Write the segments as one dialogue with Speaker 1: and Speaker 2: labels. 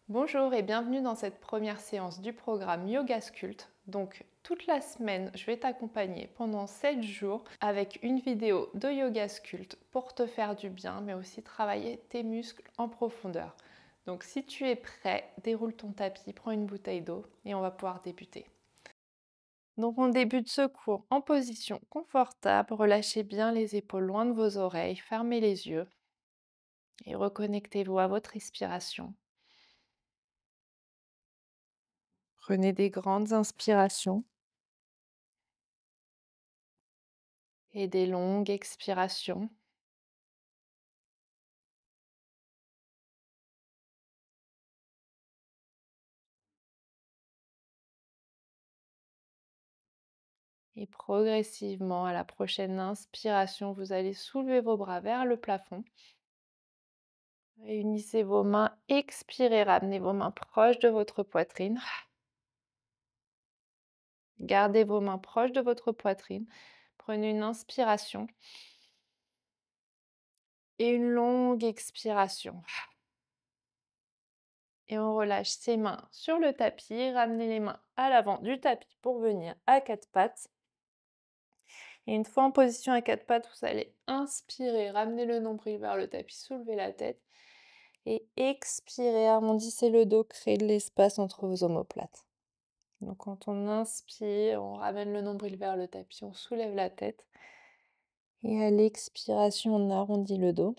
Speaker 1: Bonjour et bienvenue dans cette première séance du programme Yoga Sculpt. Donc toute la semaine, je vais t'accompagner pendant 7 jours avec une vidéo de Yoga Sculpt pour te faire du bien, mais aussi travailler tes muscles en profondeur. Donc si tu es prêt, déroule ton tapis, prends une bouteille d'eau et on va pouvoir débuter. Donc on débute ce cours en position confortable, relâchez bien les épaules loin de vos oreilles, fermez les yeux et reconnectez-vous à votre respiration. Prenez des grandes inspirations et des longues expirations. Et progressivement, à la prochaine inspiration, vous allez soulever vos bras vers le plafond. Réunissez vos mains, expirez, ramenez vos mains proches de votre poitrine. Gardez vos mains proches de votre poitrine. Prenez une inspiration et une longue expiration. Et on relâche ses mains sur le tapis. Ramenez les mains à l'avant du tapis pour venir à quatre pattes. Et une fois en position à quatre pattes, vous allez inspirer, ramener le nombril vers le tapis, soulever la tête. Et expirez, arrondissez le dos, créez de l'espace entre vos omoplates. Donc quand on inspire, on ramène le nombril vers le tapis, on soulève la tête. Et à l'expiration, on arrondit le dos.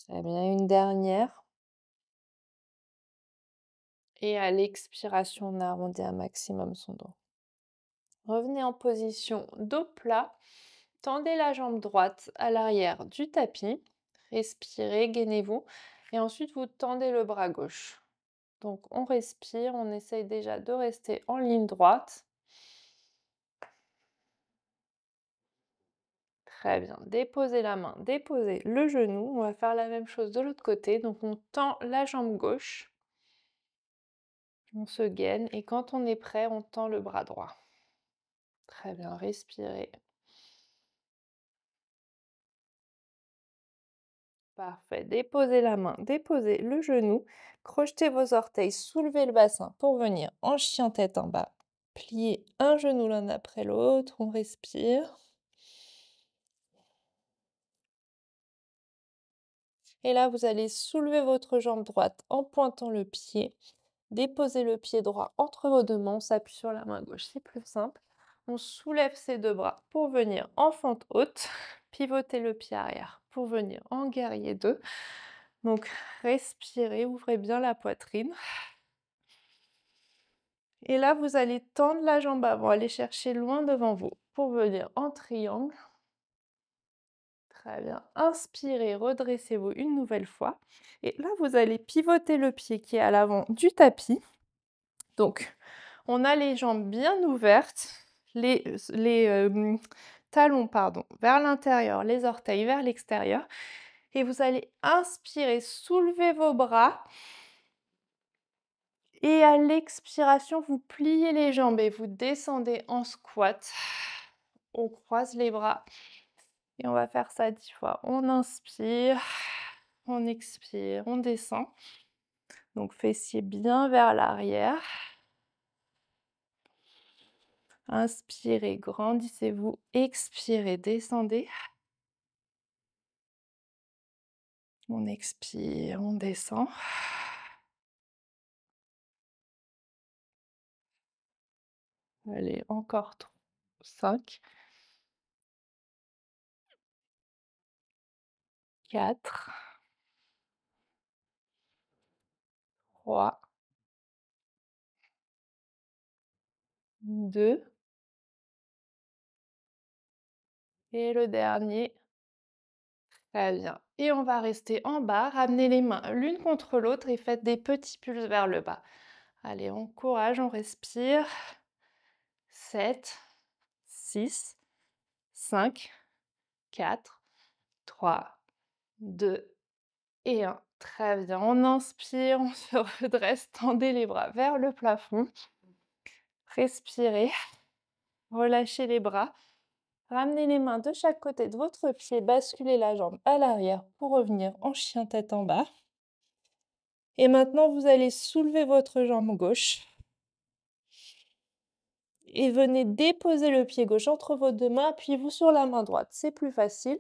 Speaker 1: Très bien, une dernière. Et à l'expiration, on arrondit un maximum son dos. Revenez en position dos plat. Tendez la jambe droite à l'arrière du tapis. Respirez, gainez-vous. Et ensuite, vous tendez le bras gauche. Donc, on respire. On essaye déjà de rester en ligne droite. Très bien. Déposez la main, déposez le genou. On va faire la même chose de l'autre côté. Donc, on tend la jambe gauche. On se gaine. Et quand on est prêt, on tend le bras droit. Très bien. Respirez. Parfait. Déposez la main, déposez le genou, crochetez vos orteils, soulevez le bassin pour venir en chien tête en bas. Pliez un genou l'un après l'autre, on respire. Et là, vous allez soulever votre jambe droite en pointant le pied. Déposez le pied droit entre vos deux mains, on s'appuie sur la main gauche, c'est plus simple. On soulève ses deux bras pour venir en fente haute. Pivotez le pied arrière pour venir en guerrier 2. Donc, respirez, ouvrez bien la poitrine. Et là, vous allez tendre la jambe avant, aller chercher loin devant vous pour venir en triangle. Très bien. Inspirez, redressez-vous une nouvelle fois. Et là, vous allez pivoter le pied qui est à l'avant du tapis. Donc, on a les jambes bien ouvertes, les talons vers l'intérieur, les orteils vers l'extérieur. Et vous allez inspirer, soulever vos bras. Et à l'expiration, vous pliez les jambes et vous descendez en squat. On croise les bras et on va faire ça 10 fois. On inspire, on expire, on descend. Donc fessiers bien vers l'arrière. Inspirez, grandissez-vous. Expirez, descendez. On expire, on descend. Allez, encore 5, 4, 3, 2, et le dernier. Très bien. Et on va rester en bas, ramenez les mains l'une contre l'autre et faites des petits pulses vers le bas. Allez, on courage, on respire. 7, 6, 5, 4, 3, 2 et 1. Très bien. On inspire, on se redresse, tendez les bras vers le plafond. Respirez, relâchez les bras. Ramenez les mains de chaque côté de votre pied, basculez la jambe à l'arrière pour revenir en chien tête en bas. Et maintenant, vous allez soulever votre jambe gauche et venez déposer le pied gauche entre vos deux mains, appuyez-vous sur la main droite, c'est plus facile.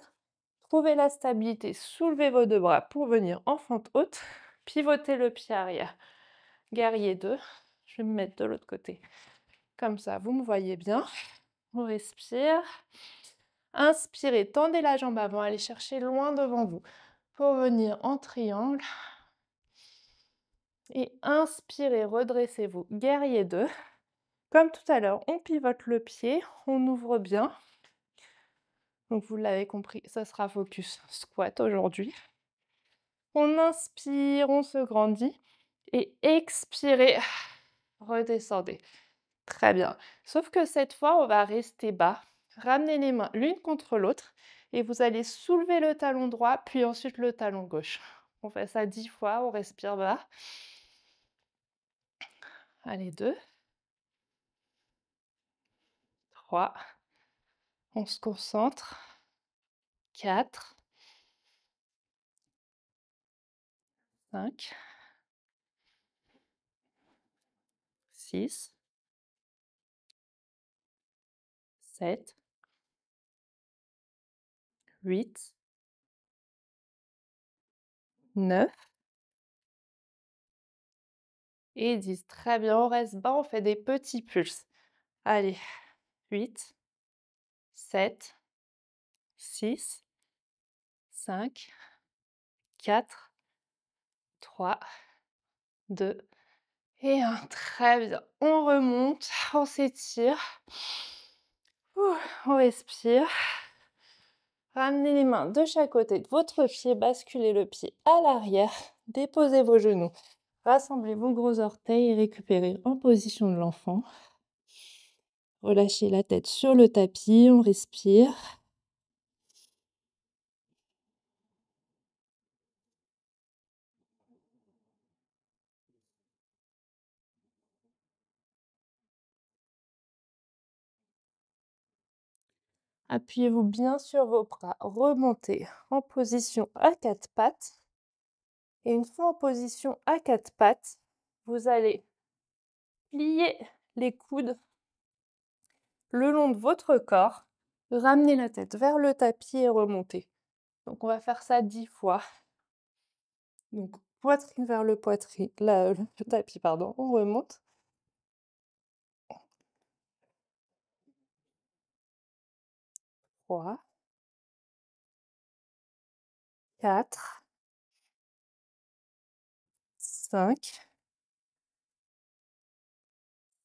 Speaker 1: Trouvez la stabilité, soulevez vos deux bras pour venir en fente haute, pivotez le pied arrière. Guerrier 2, je vais me mettre de l'autre côté. Comme ça, vous me voyez bien. On respire. Inspirez, tendez la jambe avant, allez chercher loin devant vous pour venir en triangle. Et inspirez, redressez-vous. Guerrier 2. Comme tout à l'heure, on pivote le pied, on ouvre bien. Donc vous l'avez compris, ça sera focus squat aujourd'hui. On inspire, on se grandit. Et expirez, redescendez. Très bien. Sauf que cette fois, on va rester bas. Ramenez les mains l'une contre l'autre et vous allez soulever le talon droit, puis ensuite le talon gauche. On fait ça 10 fois, on respire bas. Allez, 2, 3, on se concentre. 4, 5, 6, 7, 8, 9 et 10. Très bien, on reste bas, on fait des petits pulses. Allez, 8, 7, 6, 5, 4, 3, 2 et 1. Très bien. On remonte, on s'étire. On respire. Ramenez les mains de chaque côté de votre pied, basculez le pied à l'arrière, déposez vos genoux. Rassemblez vos gros orteils et récupérez en position de l'enfant. Relâchez la tête sur le tapis, on respire. Appuyez-vous bien sur vos bras, remontez en position à quatre pattes. Et une fois en position à quatre pattes, vous allez plier les coudes le long de votre corps, ramener la tête vers le tapis et remonter. Donc on va faire ça 10 fois. Donc poitrine vers le tapis, pardon, on remonte. 3, 4, 5,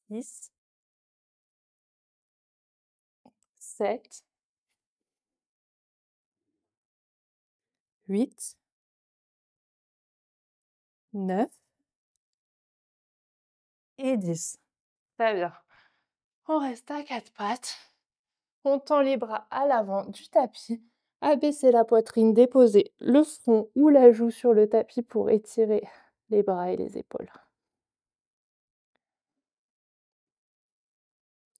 Speaker 1: 6, 7, 8, 9 et 10. Très bien. On reste à quatre pattes. On tend les bras à l'avant du tapis. Abaissez la poitrine, déposez le front ou la joue sur le tapis pour étirer les bras et les épaules.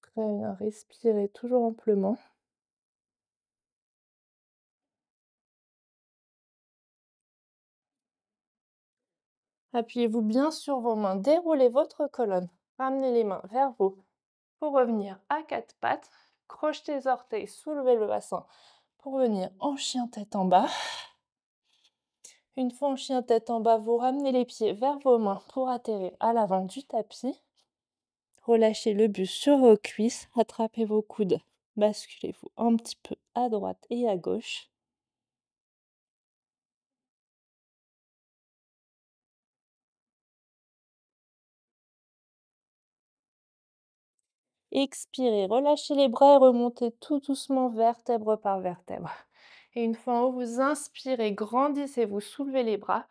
Speaker 1: Très bien, respirez toujours amplement. Appuyez-vous bien sur vos mains, déroulez votre colonne. Ramenez les mains vers vous pour revenir à quatre pattes. Crochetez les orteils, soulevez le bassin pour venir en chien tête en bas. Une fois en chien tête en bas, vous ramenez les pieds vers vos mains pour atterrir à l'avant du tapis. Relâchez le buste sur vos cuisses, attrapez vos coudes, basculez-vous un petit peu à droite et à gauche. Expirez, relâchez les bras et remontez tout doucement vertèbre par vertèbre. Et une fois en haut, vous inspirez, grandissez, vous soulevez les bras.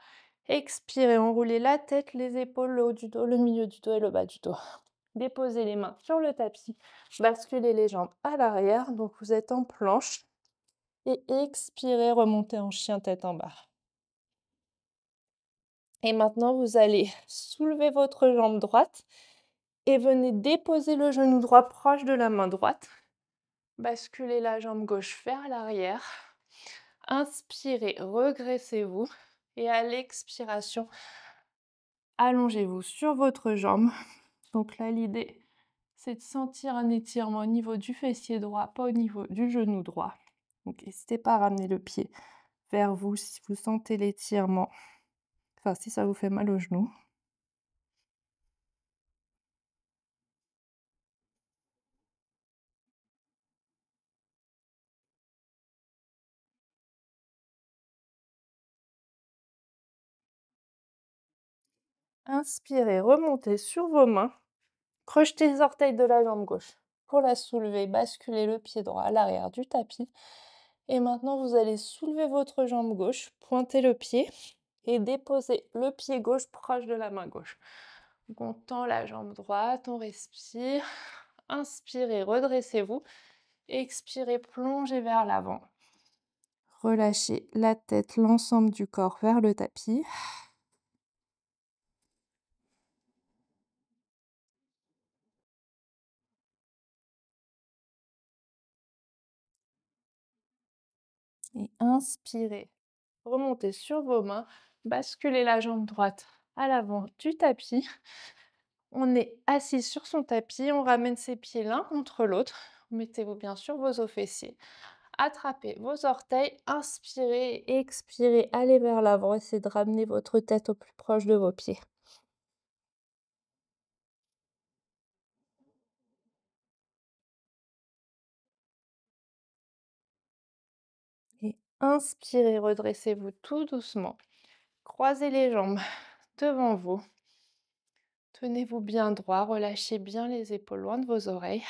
Speaker 1: Expirez, enroulez la tête, les épaules, le haut du dos, le milieu du dos et le bas du dos. Déposez les mains sur le tapis, basculez les jambes à l'arrière, donc vous êtes en planche. Et expirez, remontez en chien tête en bas. Et maintenant, vous allez soulever votre jambe droite et venez déposer le genou droit proche de la main droite. Basculez la jambe gauche vers l'arrière. Inspirez, regressez-vous. Et à l'expiration, allongez-vous sur votre jambe. Donc là, l'idée, c'est de sentir un étirement au niveau du fessier droit, pas au niveau du genou droit. Donc n'hésitez pas à ramener le pied vers vous si vous sentez l'étirement. Enfin, si ça vous fait mal au genou. Inspirez, remontez sur vos mains. Crochetez les orteils de la jambe gauche. Pour la soulever, basculez le pied droit à l'arrière du tapis. Et maintenant, vous allez soulever votre jambe gauche, pointer le pied et déposer le pied gauche proche de la main gauche. Donc on tend la jambe droite, on respire. Inspirez, redressez-vous. Expirez, plongez vers l'avant. Relâchez la tête, l'ensemble du corps vers le tapis. Et inspirez. Remontez sur vos mains. Basculez la jambe droite à l'avant du tapis. On est assis sur son tapis. On ramène ses pieds l'un contre l'autre. Mettez-vous bien sûr vos os fessiers. Attrapez vos orteils. Inspirez, expirez. Allez vers l'avant. Essayez de ramener votre tête au plus proche de vos pieds. Et inspirez, redressez-vous tout doucement. Croisez les jambes devant vous. Tenez-vous bien droit, relâchez bien les épaules loin de vos oreilles.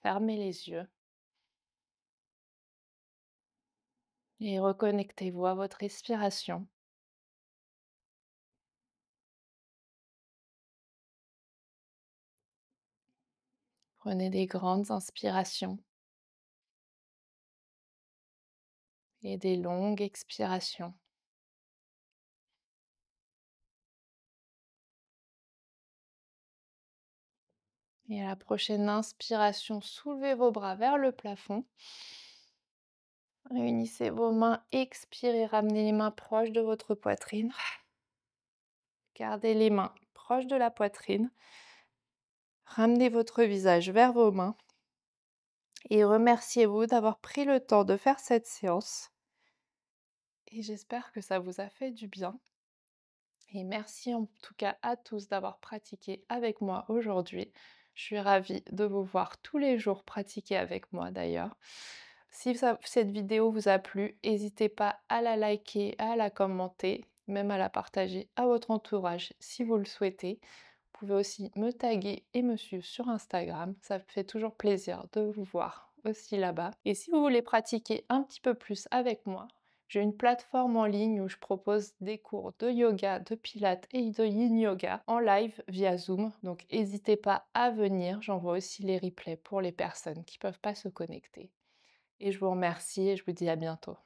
Speaker 1: Fermez les yeux. Et reconnectez-vous à votre respiration. Prenez des grandes inspirations et des longues expirations. Et à la prochaine inspiration, soulevez vos bras vers le plafond. Réunissez vos mains, expirez, ramenez les mains proches de votre poitrine. Gardez les mains proches de la poitrine. Ramenez votre visage vers vos mains et remerciez-vous d'avoir pris le temps de faire cette séance. Et j'espère que ça vous a fait du bien. Et merci en tout cas à tous d'avoir pratiqué avec moi aujourd'hui. Je suis ravie de vous voir tous les jours pratiquer avec moi d'ailleurs. Si cette vidéo vous a plu, n'hésitez pas à la liker, à la commenter, même à la partager à votre entourage si vous le souhaitez. Vous pouvez aussi me taguer et me suivre sur Instagram. Ça me fait toujours plaisir de vous voir aussi là-bas. Et si vous voulez pratiquer un petit peu plus avec moi, j'ai une plateforme en ligne où je propose des cours de yoga, de pilates et de yin yoga en live via Zoom. Donc n'hésitez pas à venir. J'envoie aussi les replays pour les personnes qui ne peuvent pas se connecter. Et je vous remercie et je vous dis à bientôt.